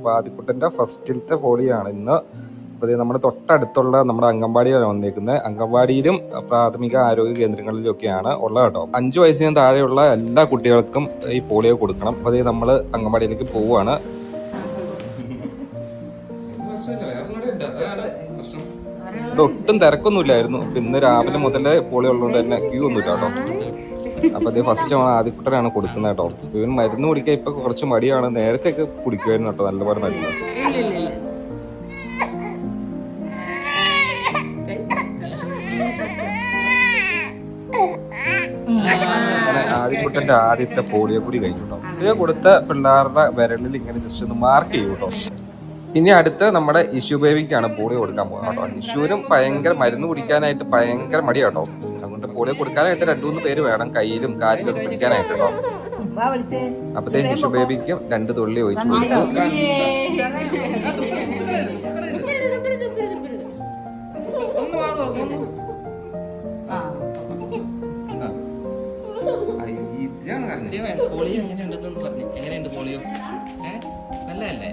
അപ്പോൾ ആദിക്കുട്ടൻ്റെ ഫസ്റ്റിലത്തെ പോളിയാണ് ഇന്ന്. അപ്പോൾ നമ്മുടെ തൊട്ടടുത്തുള്ള നമ്മുടെ അംഗൻവാടിയിലാണ് വന്നേക്കുന്നത്. അംഗൻവാടിയിലും പ്രാഥമിക ആരോഗ്യ കേന്ദ്രങ്ങളിലൊക്കെയാണ് ഉള്ളത് കേട്ടോ. 5 വയസ്സിന് താഴെയുള്ള എല്ലാ കുട്ടികൾക്കും ഈ പോളിയോ കൊടുക്കണം. അപ്പോൾ നമ്മൾ അംഗൻവാടിയിലേക്ക് പോവുകയാണ്. ഒട്ടും തിരക്കൊന്നുമില്ലായിരുന്നു. ഇന്ന് രാവിലെ മുതൽ പോളിയോ ഉള്ളതുകൊണ്ട് തന്നെ ക്യൂ ഒന്നുമില്ല കേട്ടോ. അപ്പോൾ അത് ഫസ്റ്റ് നമ്മൾ ആദ്യക്കുട്ടനാണ് കൊടുക്കുന്നത് കേട്ടോ. ഇവൻ മരുന്ന് കുടിക്കാൻ ഇപ്പൊ കുറച്ച് മടിയാണ്. നേരത്തെ ഒക്കെ കുടിക്കുമായിരുന്നു കേട്ടോ, നല്ലപോലെ മരുന്ന്. അങ്ങനെ ആദ്യക്കുട്ടന്റെ ആദ്യത്തെ പോളിയോ കൂടി കഴിഞ്ഞു കേട്ടോ. പോളിയോ കൊടുത്ത പിള്ളേരുടെ വിരലിൽ ഇങ്ങനെ ജസ്റ്റ് ഒന്ന് മാർക്ക് ചെയ്യും കേട്ടോ. ഇനി അടുത്ത് നമ്മുടെ ഇഷു ബേബിക്കാണ് പോളിയോ കൊടുക്കാൻ പോകുന്നത് കേട്ടോ. ഇഷുവിനും ഭയങ്കര മരുന്ന് കുടിക്കാനായിട്ട് ഭയങ്കര മടിയാട്ടോ. അതുകൊണ്ട് പോളിയോ കൊടുക്കാനായിട്ട് 2-3 പേര് വേണം കയ്യിലും കാലിലും ഒക്കെ പിടിക്കാനായിട്ട് കേട്ടോ. അപ്പത്തേക്ക് ഇഷു ബേബിക്കും 2 തുള്ളി ഒഴിച്ചു കൊടുത്തു. പോളിയോ എങ്ങനെയുണ്ടെന്ന് പറഞ്ഞു. എങ്ങനെയുണ്ട് പോളിയോ? നല്ലതല്ലേ?